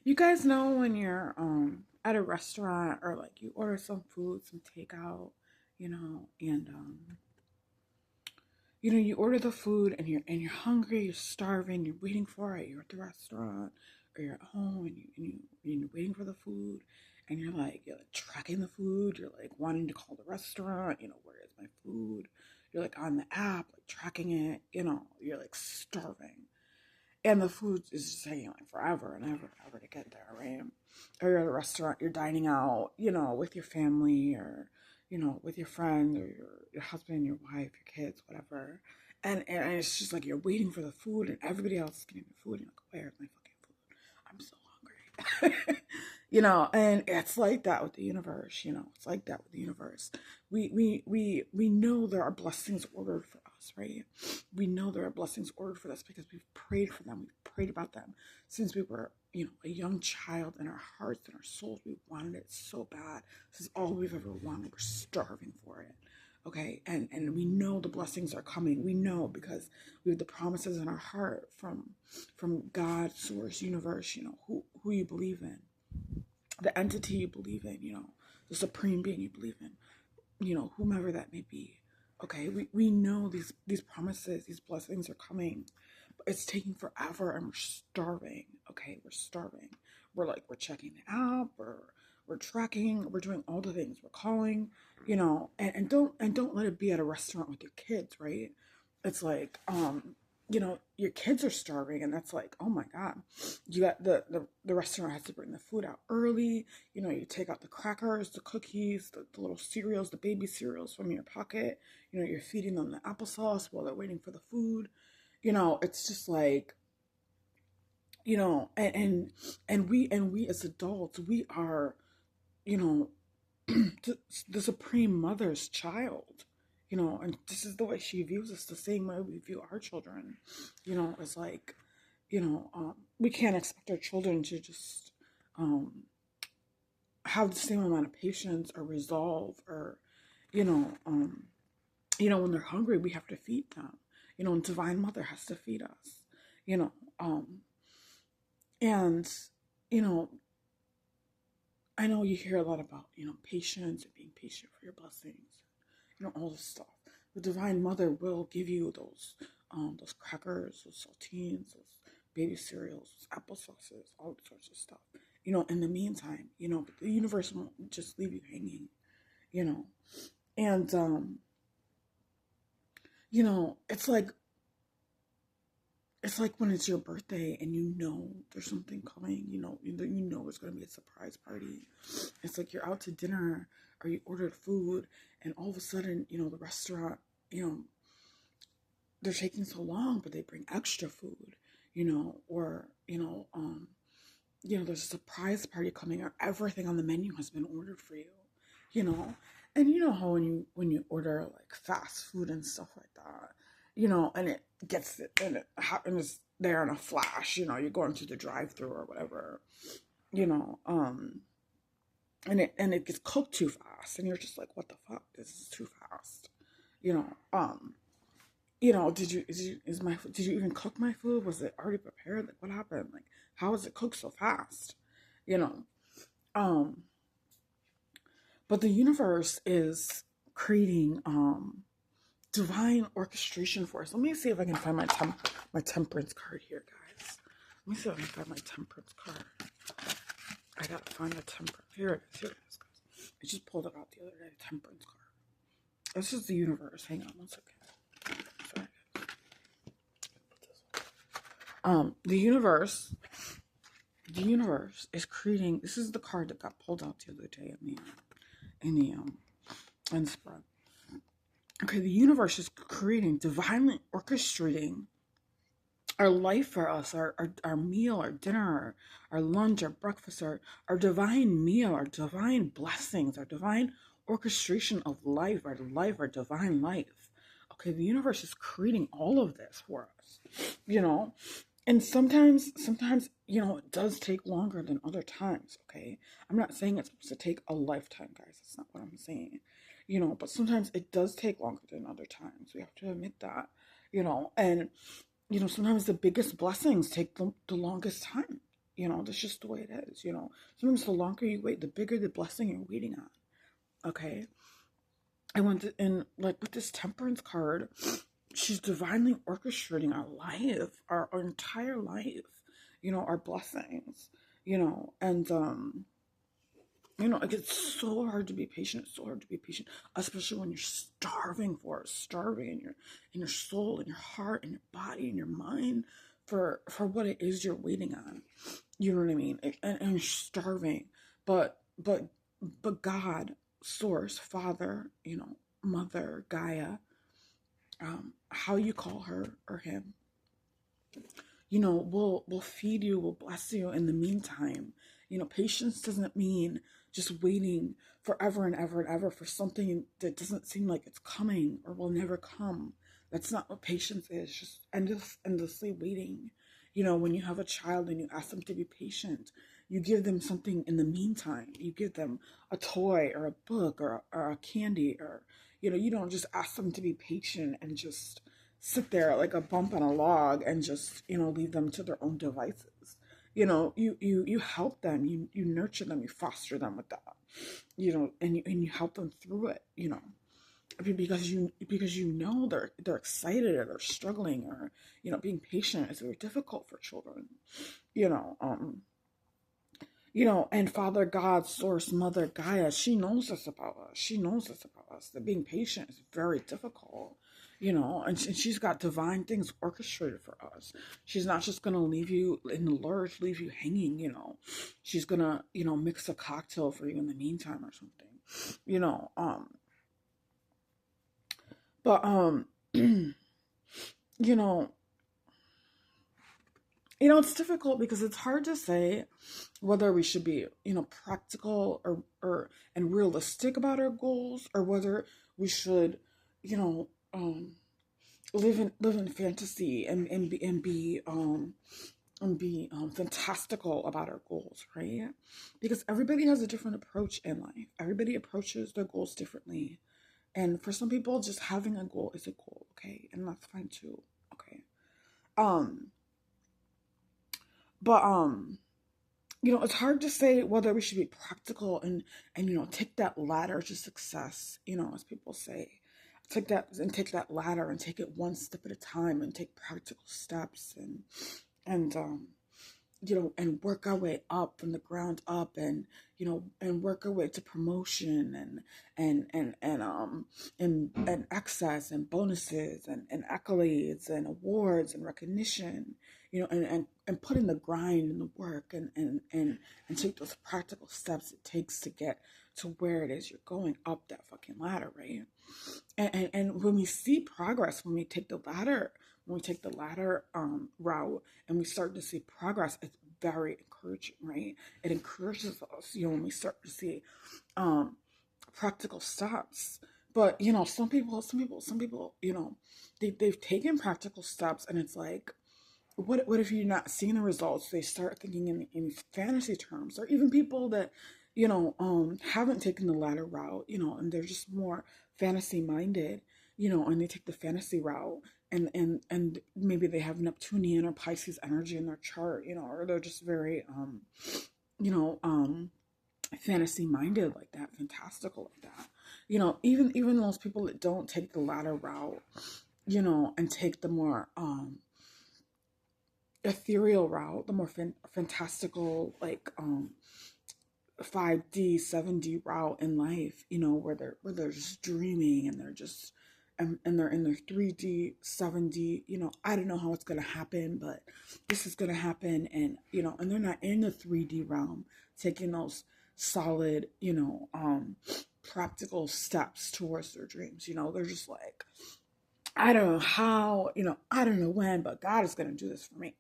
You guys know when you're at a restaurant or like you order some food, some takeout, and you order the food and you're hungry, you're starving, you're waiting for it, you're at the restaurant or you're at home and you're waiting for the food and you're like tracking the food, you're like wanting to call the restaurant, where is my food? You're like on the app, like tracking it, you're like starving. And the food is just taking like forever and ever and ever to get there, right? Or you're at a restaurant, you're dining out, with your family or, with your friend or your husband, your wife, your kids, whatever. And it's just like you're waiting for the food and everybody else is getting the food. And you're like, where's my fucking food? I'm so hungry. And it's like that with the universe, it's like that with the universe. We know there are blessings ordered for us, right? We know there are blessings ordered for us because we've prayed for them. We've prayed about them since we were, a young child. In our hearts and our souls, we wanted it so bad. This is all we've ever wanted. We're starving for it. Okay, and we know the blessings are coming. We know because we have the promises in our heart from God, source, universe, who you believe in, the entity you believe in, the supreme being you believe in, whomever that may be. Okay, we know these promises, these blessings are coming, but it's taking forever and we're starving. Okay, we're starving. We're checking the app, we're tracking, we're doing all the things, we're calling, and don't let it be at a restaurant with your kids, right? It's like your kids are starving and that's like, oh my God, you got the restaurant has to bring the food out early. You take out the crackers, the cookies, the little cereals, the baby cereals from your pocket. You're feeding them the applesauce while they're waiting for the food. It's just like, and we as adults, we are, the supreme mother's child, and this is the way she views us, the same way we view our children. It's like, we can't expect our children to just have the same amount of patience or resolve or, when they're hungry, we have to feed them. And Divine Mother has to feed us. You know, and you know, I know you hear a lot about, patience and being patient for your blessings, all this stuff. The Divine Mother will give you those crackers, those saltines, those baby cereals, those applesauces, all sorts of stuff. In the meantime, but the universe won't just leave you hanging, and it's like when it's your birthday and there's something coming, there's going to be a surprise party. It's like you're out to dinner or you ordered food and all of a sudden, the restaurant, they're taking so long, but they bring extra food, or, there's a surprise party coming or everything on the menu has been ordered for you, and how when you order like fast food and stuff like that, and it gets it and it happens there in a flash, you're going to the drive-through or whatever, and it gets cooked too fast and you're just like, what the fuck, this is too fast, did you even cook my food? Was it already prepared? Like, what happened? Like, how is it cooked so fast? you know um but the universe is creating divine orchestration for us. Let me see if I can find my temperance card here, guys. Let me see if I can find my temperance card. I gotta find the temperance. Here it is, guys. I just pulled it out the other day, temperance card. This is the universe. Hang on one second. Sorry, guys. The universe is creating. This is the card that got pulled out the other day in the spread. Okay, the universe is creating, divinely orchestrating our life for us, our meal, our dinner, our lunch, our breakfast, our divine meal, our divine blessings, our divine orchestration of life, our divine life. Okay, the universe is creating all of this for us, and sometimes, it does take longer than other times, okay? I'm not saying it's supposed to take a lifetime, guys. That's not what I'm saying, but sometimes it does take longer than other times. We have to admit that, and sometimes the biggest blessings take the longest time, You know, that's just the way it is. You know, sometimes the longer you wait, the bigger the blessing you're waiting on. Okay. And like with this temperance card, she's divinely orchestrating our life, our entire life, you know, our blessings, you know, and you know, it gets so hard to be patient. It's so hard to be patient, especially when you're starving for it, starving in your soul, in your heart, in your body, in your mind for what it is you're waiting on. You know what I mean? And you're starving, but God, Source, Father, you know, Mother, Gaia, how you call her or him, you know, will feed you, will bless you in the meantime. You know, patience doesn't mean just waiting forever and ever and ever for something that doesn't seem like it's coming or will never come. That's not what patience is, just endlessly waiting. You know, when you have a child and you ask them to be patient, you give them something in the meantime. You give them a toy or a book or a candy, or, you know, you don't just ask them to be patient and just sit there like a bump on a log and just, you know, leave them to their own devices. You know, you help them, you nurture them, you foster them with that, you know, and you help them through it, you know, because you know they're excited or they're struggling, or, you know, being patient is very difficult for children, you know. You know, and Father God, Source, Mother Gaia, she knows this about us. She knows this about us, that being patient is very difficult, you know, and she's got divine things orchestrated for us. She's not just going to leave you in the lurch, leave you hanging, you know. She's going to, you know, mix a cocktail for you in the meantime or something, you know. But, you know, it's difficult because it's hard to say whether we should be, you know, practical or and realistic about our goals, or whether we should, you know, live in fantasy and be fantastical about our goals, right? Because everybody has a different approach in life. Everybody approaches their goals differently, and for some people, just having a goal is a goal, okay, and that's fine too, okay. Um, but you know, it's hard to say whether we should be practical and you know, take that ladder to success, you know, as people say. Take that ladder and take it one step at a time and take practical steps and you know, and work our way up from the ground up, and, you know, and work our way to promotion and access and bonuses and accolades and awards and recognition, you know, and put in the grind and the work and take those practical steps it takes to get to where it is you're going up that fucking ladder, right? And when we see progress, when we take the ladder, route, and we start to see progress, it's very encouraging, right? It encourages us, you know, when we start to see practical steps. But, you know, some people, you know, they've taken practical steps, and it's like, what if you're not seeing the results? They start thinking in fantasy terms, or even people that, you know, haven't taken the latter route, you know, and they're just more fantasy minded, you know, and they take the fantasy route, and maybe they have Neptunian or Pisces energy in their chart, you know, or they're just very you know, fantasy minded like that, fantastical like that, you know. Even those people that don't take the latter route, you know, and take the more ethereal route, the more fantastical, like 5D, 7D route in life, you know, where they're just dreaming, and they're just and they're in their 3D, 7D, you know, I don't know how it's gonna happen, but this is gonna happen, and, you know, and they're not in the 3D realm taking those solid, you know, practical steps towards their dreams. You know, they're just like, I don't know how, you know, I don't know when, but God is gonna do this for me.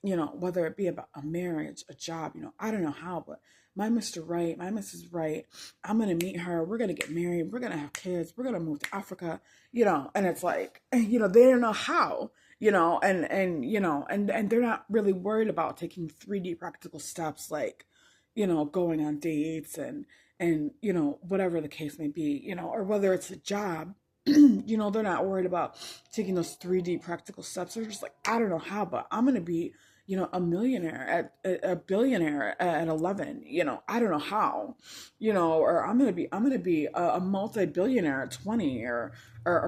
You know, whether it be about a marriage, a job, you know, I don't know how, but my Mr. Right, my Mrs. Right, I'm going to meet her. We're going to get married. We're going to have kids. We're going to move to Africa, you know, and it's like, you know, they don't know how, you know, you know, and they're not really worried about taking 3D practical steps, like, you know, going on dates and, you know, whatever the case may be, you know, or whether it's a job. You know, they're not worried about taking those 3D practical steps. They're just like, I don't know how, but I'm going to be, a millionaire at a billionaire at 11. I don't know how, or I'm gonna be a multi-billionaire at 20 or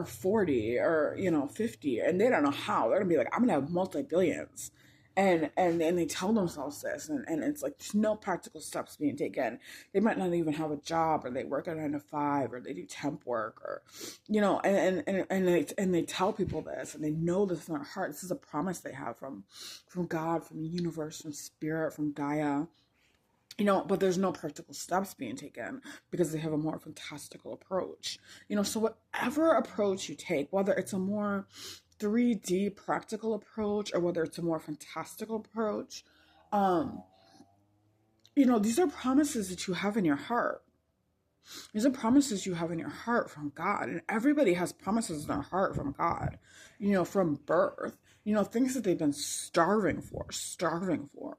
40 or 50, and they don't know how. They're gonna be like, I'm gonna have multi-billions. And they tell themselves this, and it's like there's no practical steps being taken. They might not even have a job, or they work a 9 to 5, or they do temp work, or and they tell people this, and they know this in their heart. This is a promise they have from God, from the universe, from spirit, from Gaia. But there's no practical steps being taken because they have a more fantastical approach. So whatever approach you take, whether it's a more 3D practical approach or whether it's a more fantastical approach, these are promises that you have in your heart. These are promises you have in your heart from God. And everybody has promises in their heart from God, from birth, things that they've been starving for,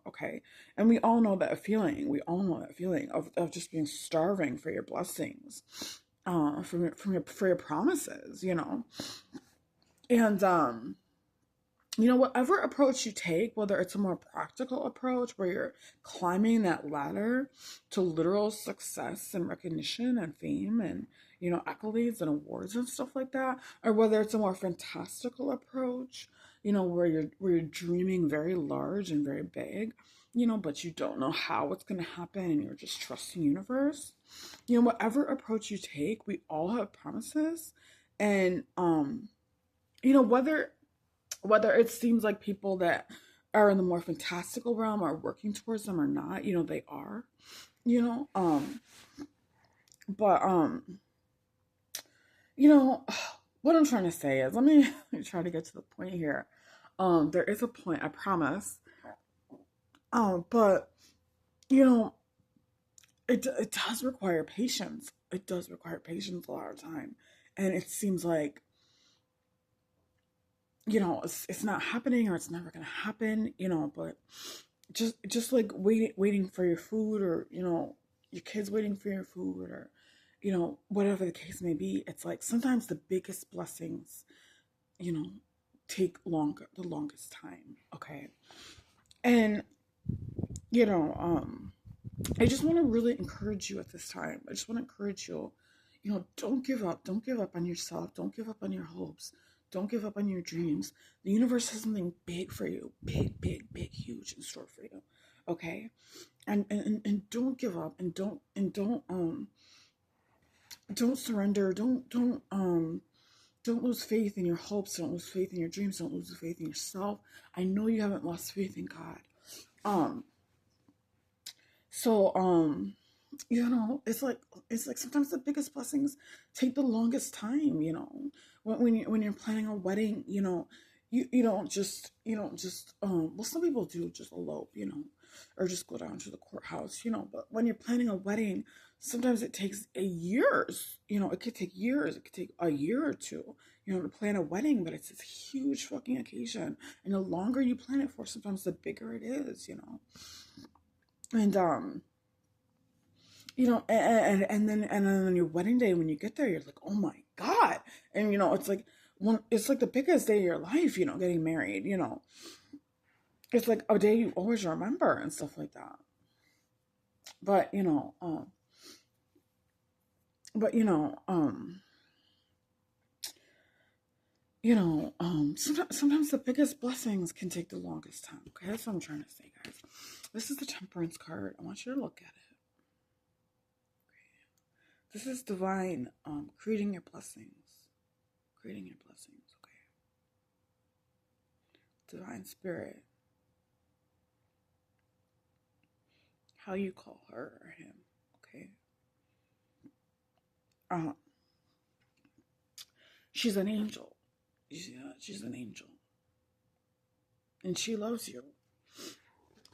okay? And we all know that feeling. We all know that feeling of just being starving for your blessings, for your promises, And, whatever approach you take, whether it's a more practical approach where you're climbing that ladder to literal success and recognition and fame and, accolades and awards and stuff like that, or whether it's a more fantastical approach, where you're dreaming very large and very big, but you don't know how it's going to happen and you're just trusting universe. Whatever approach you take, we all have promises. And, whether it seems like people that are in the more fantastical realm are working towards them or not, they are, but what I'm trying to say is, let me try to get to the point here. There is a point, I promise. But it does require patience. It does require patience a lot of time, and it seems like it's not happening or it's never gonna happen, but just like waiting for your food, or your kids waiting for your food, or whatever the case may be. It's like sometimes the biggest blessings take the longest time, okay? And I just want to really encourage you at this time. I just want to encourage you, don't give up. Don't give up on yourself. Don't give up on your hopes. Don't give up on your dreams. The universe has something big for you. Big, big, big, huge in store for you. Okay? And don't give up, and don't surrender. Don't lose faith in your hopes. Don't lose faith in your dreams. Don't lose faith in yourself. I know you haven't lost faith in God. So it's like sometimes the biggest blessings take the longest time. When you're planning a wedding, you don't just well, some people do just elope, or just go down to the courthouse, but when you're planning a wedding, sometimes it takes years. It could take years. It could take a year or two, to plan a wedding, but it's this huge fucking occasion, and the longer you plan it for, sometimes the bigger it is. And and then on your wedding day, when you get there, you're like, oh my God. And it's like the biggest day of your life, getting married. It's like a day you always remember and stuff like that. But sometimes the biggest blessings can take the longest time. Okay, that's what I'm trying to say, guys. This is the Temperance card. I want you to look at it. This is divine, creating your blessings. Creating your blessings, okay? Divine spirit. How you call her or him, okay? She's an angel. She's an angel. And she loves you.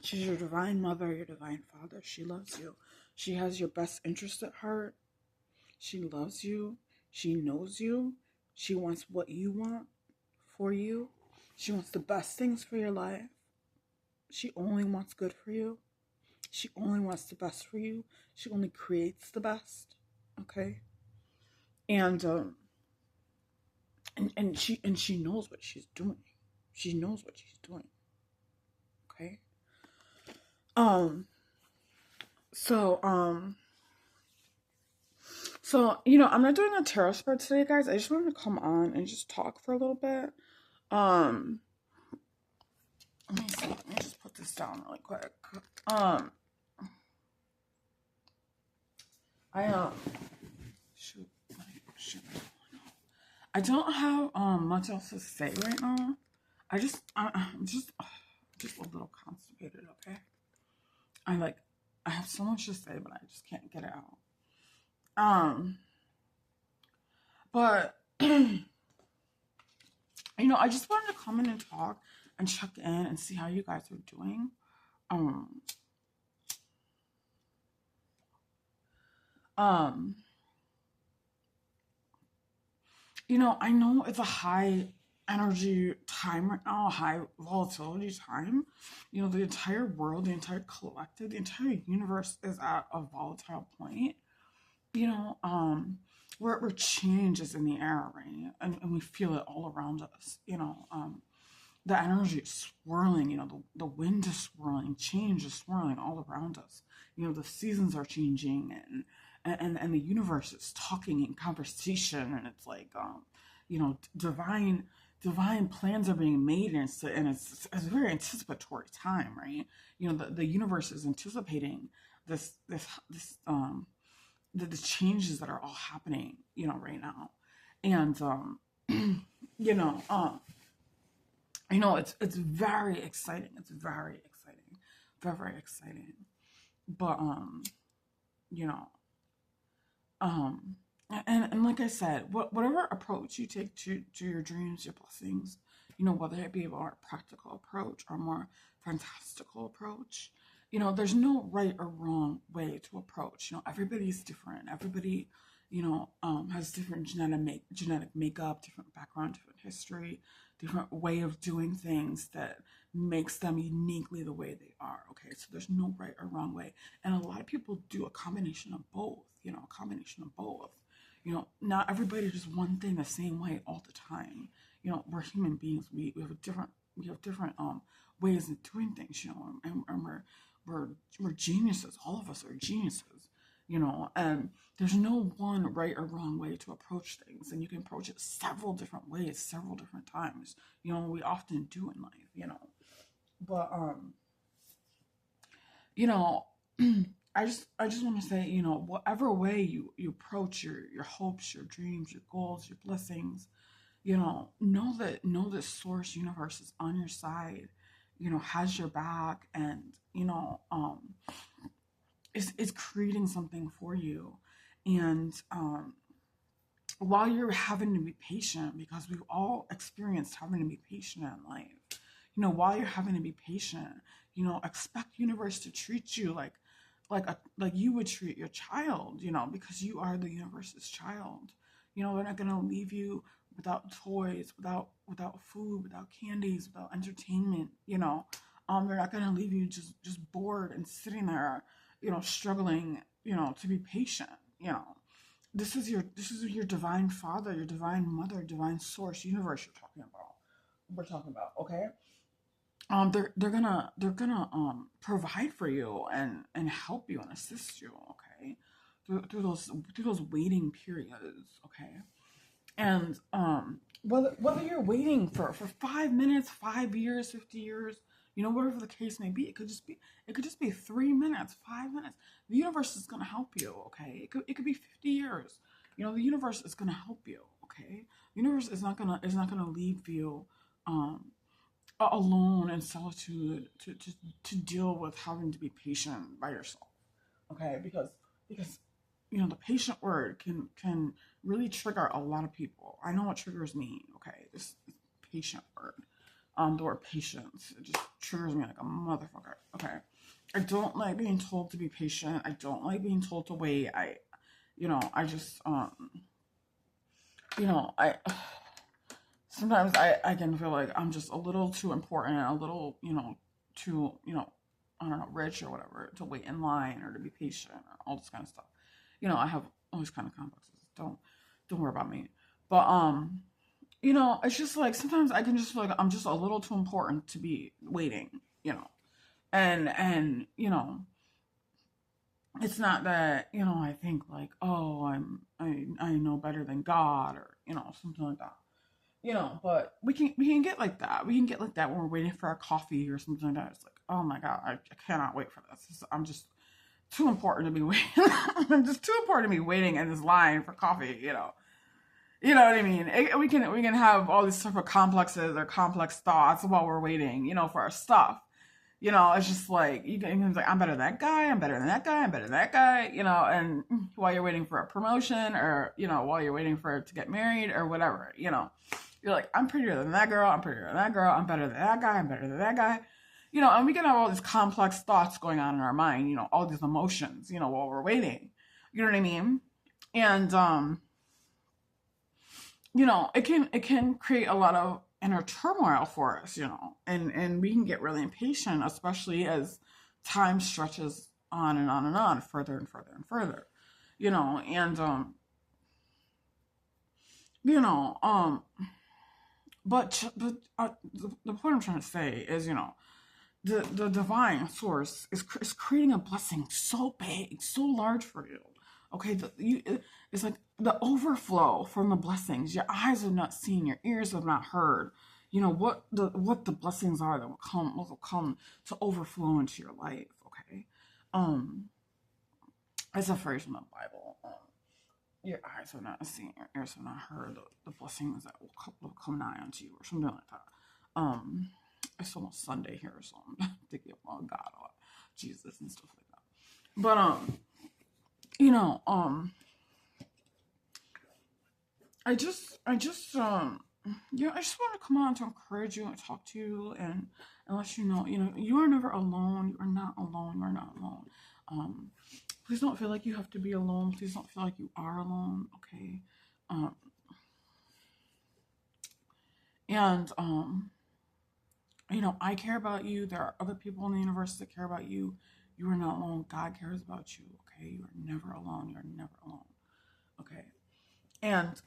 She's your divine mother, your divine father. She loves you. She has your best interest at heart. She loves you. She knows you. She wants what you want for you. She wants the best things for your life. She only wants good for you. She only wants the best for you. She only creates the best. Okay? And she knows what she's doing. She knows what she's doing. Okay? Um, so, um, so, I'm not doing a tarot spread today, guys. I just wanted to come on and just talk for a little bit. Um, Let me see. Let me just put this down really quick. Um, I, shoot, shoot. I don't have, much else to say right now. I'm just a little constipated, okay? I have so much to say, but I just can't get it out. But, I just wanted to come in and talk and check in and see how you guys are doing. I know it's a high energy time right now, a high volatility time. The entire world, the entire collective, the entire universe is at a volatile point. You know, um, where change is in the air, right? And we feel it all around us. The energy is swirling, the wind is swirling, change is swirling all around us. The seasons are changing, and the universe is talking in conversation, and it's like, divine plans are being made, and it's a very anticipatory time, right? The universe is anticipating the changes that are all happening, right now. And you know, um, it's very exciting. It's very exciting. Very, very exciting. But you know, um and like I said, whatever approach you take to your dreams, your blessings, whether it be a more practical approach or a more fantastical approach, there's no right or wrong way to approach. Everybody's different. Everybody, has different genetic makeup, different background, different history, different way of doing things that makes them uniquely the way they are. Okay, so there's no right or wrong way, and a lot of people do a combination of both. A combination of both. Not everybody does one thing the same way all the time. We're human beings. We have different ways of doing things. And we're geniuses. All of us are geniuses. And there's no one right or wrong way to approach things, and you can approach it several different ways, several different times. We often do in life. But you know, I just want to say, whatever way you approach your hopes, your dreams, your goals, your blessings, know that source universe is on your side, has your back, and is creating something for you. And while you're having to be patient, because we've all experienced having to be patient in life, while you're having to be patient, expect universe to treat you like you would treat your child, because you are the universe's child. They're not gonna leave you without toys, without food, without candies, without entertainment. They're not gonna leave you just bored and sitting there, struggling, to be patient. This is your divine father, your divine mother, divine source, universe you're talking about. We're talking about, okay? They're gonna provide for you and help you and assist you, okay? Through those waiting periods, okay? And whether you're waiting for 5 minutes, 5 years, 50 years, whatever the case may be, it could just be 3 minutes, 5 minutes. The universe is gonna help you, okay? It could be 50 years. The universe is gonna help you, okay? The universe is not gonna leave you alone in solitude to deal with having to be patient by yourself, okay? Because the patient word can really trigger a lot of people. I know what triggers me, okay? This patient word, the word patience, it just triggers me like a motherfucker, okay? I don't like being told to be patient. I don't like being told to wait. I just I sometimes I can feel like I'm just a little too important, a little, too, I don't know, rich or whatever, to wait in line or to be patient or all this kind of stuff. I have all these kind of complexes. Don't worry about me. But it's just like sometimes I can just feel like I'm just a little too important to be waiting, you know. And it's not that, I think like, oh, I know better than God, or, something like that. But we can get like that. We can get like that when we're waiting for our coffee or something like that. It's like, oh my God, I cannot wait for this. I'm just too important to be waiting. I'm just too important to be waiting in this line for coffee. You know what I mean? We can have all these sort of complexes or complex thoughts while we're waiting, for our stuff. It's just like you can like, I'm better than that guy, I'm better than that guy, I'm better than that guy, and while you're waiting for a promotion, or while you're waiting for to get married or whatever, you're like, I'm prettier than that girl, I'm prettier than that girl, I'm better than that guy, I'm better than that guy. And we can have all these complex thoughts going on in our mind, all these emotions, while we're waiting. You know what I mean? And it can create a lot of inner turmoil for us, and we can get really impatient, especially as time stretches on and on and on, further and further and further, and you know, the point I'm trying to say is, the divine source is creating a blessing so big, so large for you. Okay, it's like the overflow from the blessings. Your eyes have not seen, your ears have not heard. What the blessings are that will come to overflow into your life. Okay, um, it's a phrase from the Bible. Your eyes have not seen, your ears have not heard the blessings that will come nigh unto you, or something like that. It's almost Sunday here, so I'm thinking about God or Jesus and stuff like that. But you know, I just want to come on to encourage you and talk to you, and let you know, you are never alone. You are not alone. You are not alone. Um, please don't feel like you have to be alone. Please don't feel like you are alone. Okay. Um, and I care about you. There are other people in the universe that care about you. You are not alone. God cares about you. Okay. You are never alone. You are never alone. Okay. And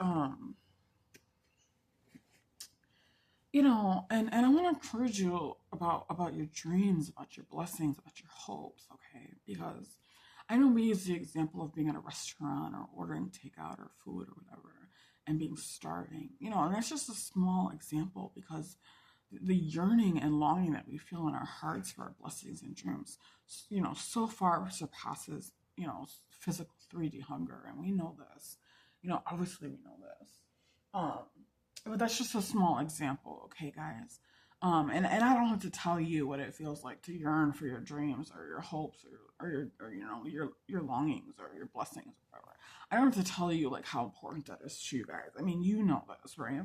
and I want to encourage you about your dreams, about your blessings, about your hopes, okay? Because I know we use the example of being at a restaurant or ordering takeout or food or whatever and being starving, and that's just a small example, because the yearning and longing that we feel in our hearts for our blessings and dreams, so far surpasses, physical 3D hunger, and we know this. Obviously we know this. Um, but that's just a small example, okay, guys? And I don't have to tell you what it feels like to yearn for your dreams or your hopes, or your longings or your blessings or whatever. I don't have to tell you like how important that is to you guys. I mean, you know this, right?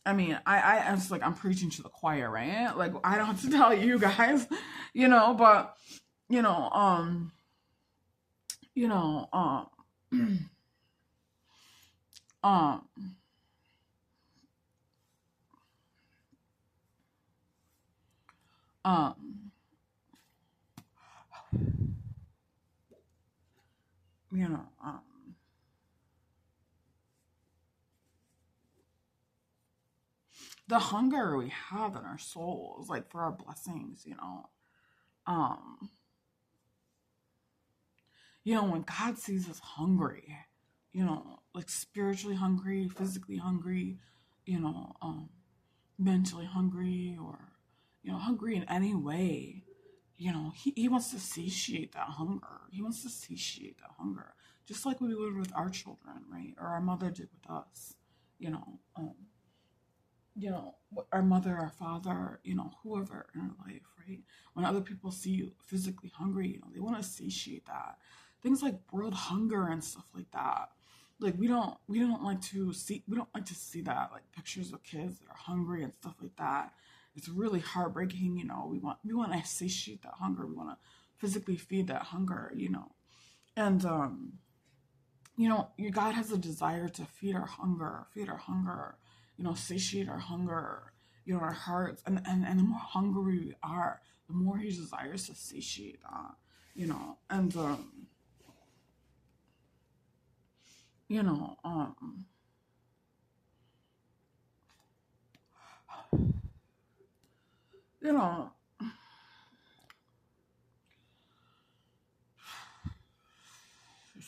I mean, I'm just like, I'm preaching to the choir, right? Like, I don't have to tell you guys, but you know, um, you know, um, um, you know, um, the hunger we have in our souls, like for our blessings, um, when God sees us hungry, like spiritually hungry, physically hungry, you know, um, mentally hungry, or hungry in any way, he wants to satiate that hunger. He wants to satiate that hunger, just like we would with our children, right? Or our mother did with us. you know um our mother, our father, whoever in our life, right? When other people see you physically hungry, they want to satiate that. Things like world hunger and stuff like that. Like, we don't like to see that, like pictures of kids that are hungry and stuff like that. It's really heartbreaking. We want to satiate that hunger. We want to physically feed that hunger. And your God has a desire to feed our hunger, satiate our hunger, our hearts. And the more hungry we are, the more He desires to satiate that, and, you know, um, you know,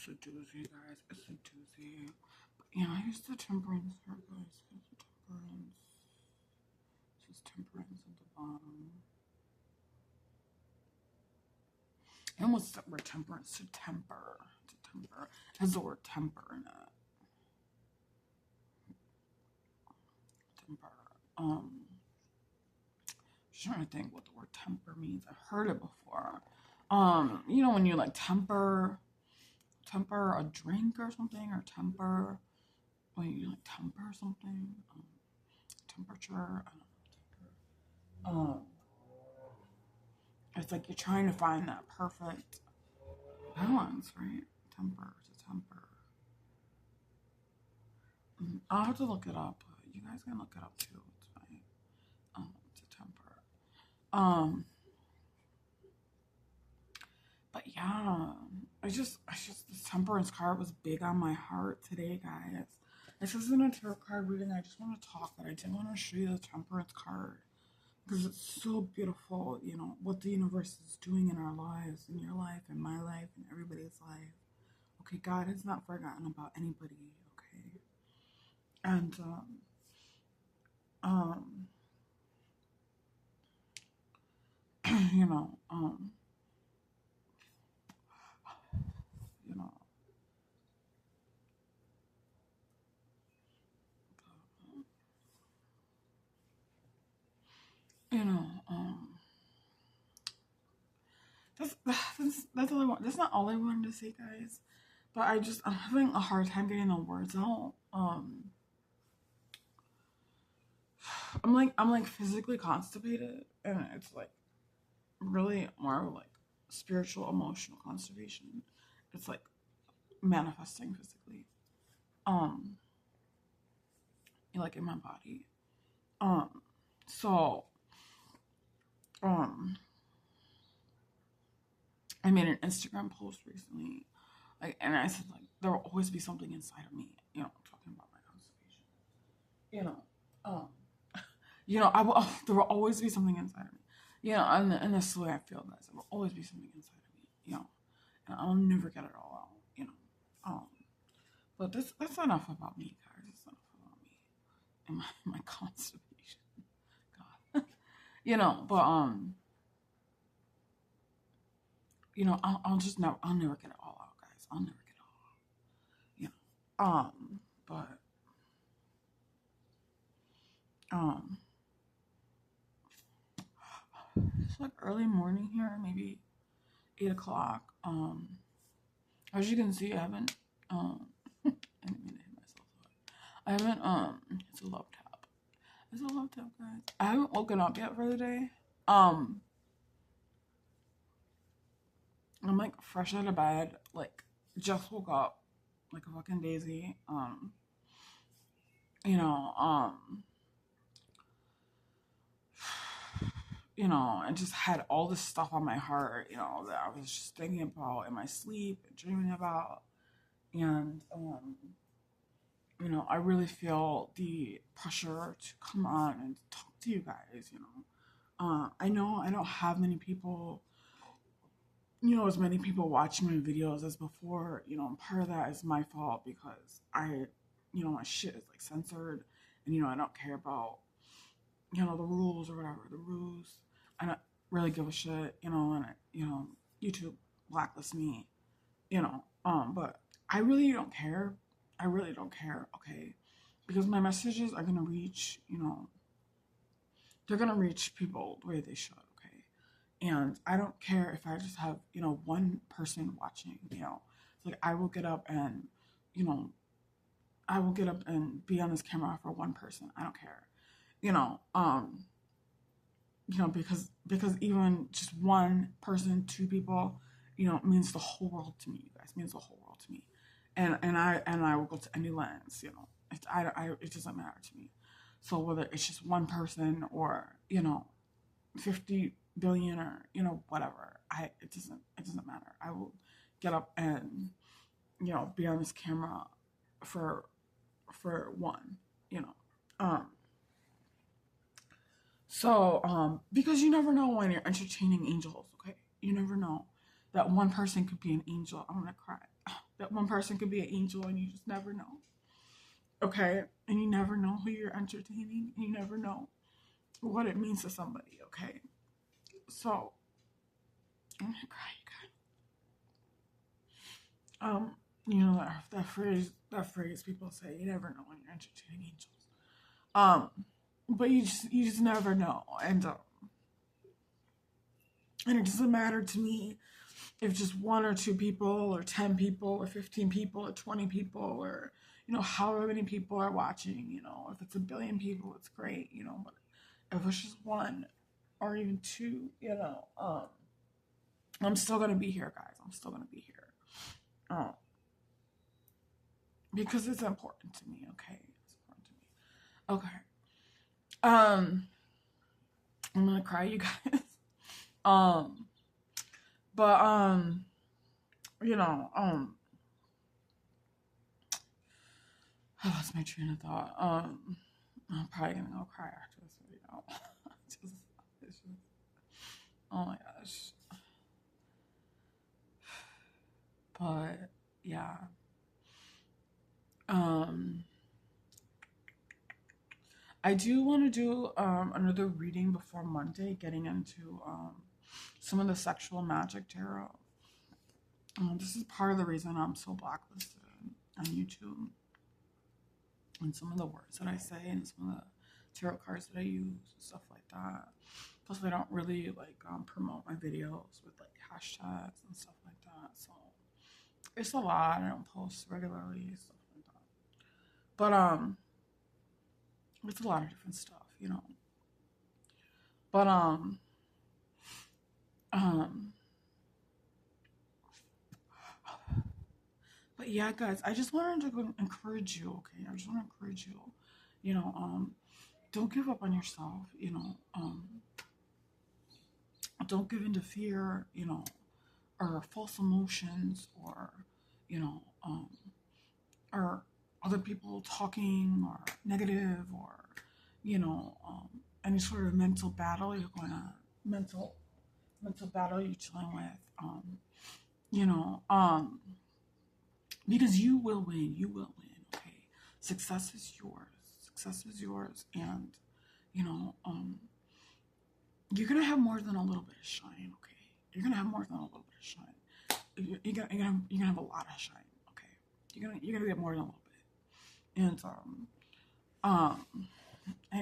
a doozy, guys. It's a doozy. But yeah, here's the temperance card, guys. Here's the temperance. This is temperance at the bottom. And what's the word temperance? To temper. To temper. It has the word temper in it. Temper. Just trying to think what the word temper means. I've heard it before. You know, when you like temper a drink or something, or temper when you like temper something, temperature. I don't know. It's like you're trying to find that perfect balance, right? Temper to temper. I'll have to look it up. You guys can look it up too. It's fine. To temper. But yeah, this temperance card was big on my heart today, guys. This isn't a tarot card reading. I just want to talk, but I did want to show you the temperance card because it's so beautiful, you know, what the universe is doing in our lives, in your life, in my life, in everybody's life. Okay, God has not forgotten about anybody, okay? And, you know, that's all I want. That's not all I wanted to say, guys. But I'm having a hard time getting the words out. I'm like physically constipated, and it's like really more like spiritual, emotional constipation. It's like manifesting physically, like in my body. So, I made an Instagram post recently, like, and I said like there will always be something inside of me, you know, talking about my constipation, there will always be something inside of me, and that's the way I feel, guys. There will always be something inside of me, and I'll never get it all out, but that's enough about me, guys. That's enough about me and my constipation, God, but I'll never get it all out, guys. I'll never get it all out, but it's like early morning here, maybe 8 o'clock. As you can see, I haven't, I didn't mean to hit myself. I haven't, it's a love tap. It's a love tap, guys. I haven't woken up yet for the day. I'm like fresh out of bed, like just woke up, like a fucking daisy. And just had all this stuff on my heart, that I was just thinking about in my sleep and dreaming about. And, I really feel the pressure to come on and talk to you guys, I know I don't have many people, as many people watching my videos as before, part of that is my fault because my shit is like censored and, I don't care about, the rules or whatever, the rules. I don't really give a shit, and YouTube blacklists me, but I really don't care. I really don't care, okay? Because my messages are going to reach, they're going to reach people the way they should, okay? And I don't care if I just have, one person watching, It's like I will get up and, be on this camera for one person. I don't care, because even just one person, two people, means the whole world to me, you guys, means the whole world to me. And I will go to any lens, it doesn't matter to me. So whether it's just one person or, 50 billion or, whatever, it doesn't matter. I will get up and, be on this camera for one, So, because you never know when you're entertaining angels, okay? You never know that one person could be an angel. I'm gonna cry. That one person could be an angel and you just never know. Okay? And you never know who you're entertaining. And you never know what it means to somebody. Okay? So, I'm gonna cry, you guys. You know that phrase people say, you never know when you're entertaining angels. But you just never know. And it doesn't matter to me if just 1 or 2 people or 10 people or 15 people or 20 people or, you know, however many people are watching, you know, if it's 1 billion people, it's great, you know, but if it's just 1 or even 2, you know, I'm still going to be here, guys. I'm still going to be here. Because it's important to me, okay? It's important to me. Okay. I'm going to cry, you guys. But you know, I lost my train of thought. I'm probably gonna go cry after this video. it's just, oh my gosh. But yeah. I do want to do another reading before Monday, getting into some of the sexual magic tarot. This is part of the reason I'm so blacklisted on YouTube. And some of the words that I say and some of the tarot cards that I use and stuff like that. Plus, I don't really like promote my videos with like hashtags and stuff like that. So it's a lot. I don't post regularly, stuff like that. But it's a lot of different stuff, you know. But but yeah, guys, I just wanted to encourage you, okay? I just want to encourage you, you know, don't give up on yourself, you know, don't give in to fear, you know, or false emotions, or, you know, or other people talking, or negative, or, you know, any sort of mental battle you're going on, mental battle you're dealing with, you know, because you will win, okay? Success is yours, and, you know, you're gonna have more than a little bit of shine, okay? You're gonna have more than a little bit of shine. You're gonna have a lot of shine, okay? You're gonna get more than a little bit,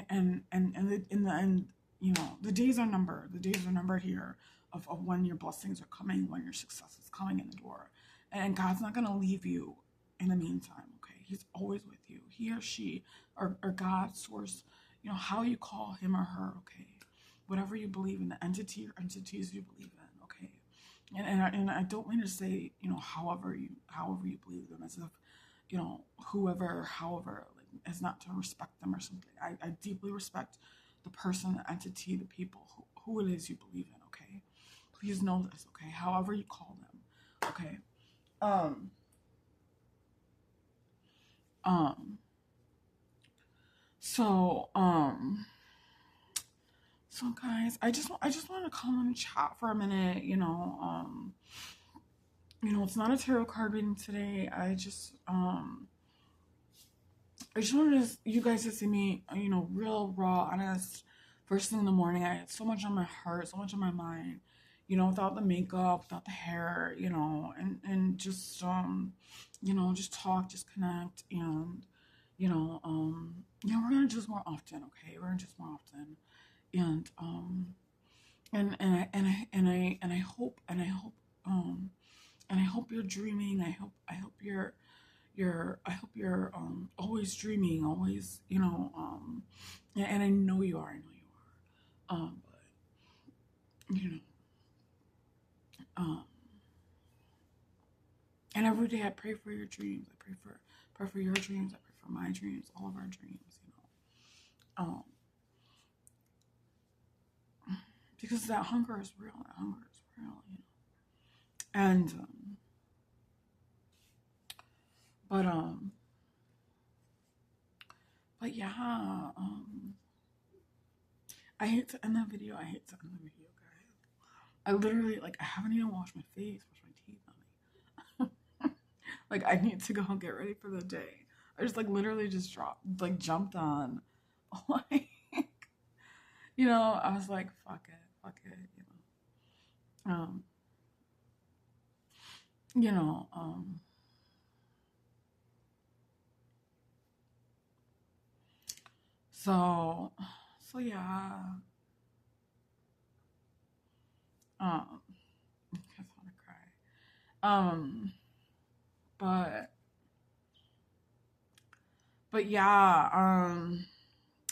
and in the end, you know, the days are numbered. The days are numbered here of when your blessings are coming, when your success is coming in the door, and God's not gonna leave you in the meantime, okay? He's always with you. He or she, or God, source, you know, how you call him or her, okay? Whatever you believe in, the entity or entities you believe in, okay? And I don't mean to say, you know, however you believe them, as if, you know, however, like, as not to respect them or something. I deeply respect the person, the entity, the people, who it is you believe in, okay? Please know this, okay? However you call them, okay? So guys, I just want to come and chat for a minute, you know, it's not a tarot card reading today. I just wanted you guys to see me, you know, real, raw, honest, first thing in the morning. I had so much on my heart, so much on my mind, you know, without the makeup, without the hair, you know, and just, you know, just talk, just connect, and, you know, we're going to do this more often, okay? We're going to do this more often. And I hope you're dreaming. I hope you're always dreaming, always, you know, and I know you are, but, you know, and every day I pray for your dreams. I pray for your dreams. I pray for my dreams, all of our dreams, you know, because that hunger is real. You know, and, but yeah, I hate to end the video. Guys. I literally, like, I haven't even washed my face, washed my teeth, nothing. Like, I need to go get ready for the day. I just like literally just jumped on. Like, I was like, fuck it. Um, you know, um, so, so yeah, I just want to cry. But, but yeah,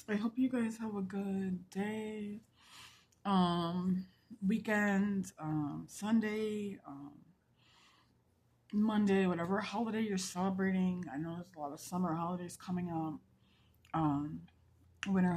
I hope you guys have a good day, weekend, Sunday, Monday, whatever holiday you're celebrating. I know there's a lot of summer holidays coming up, winter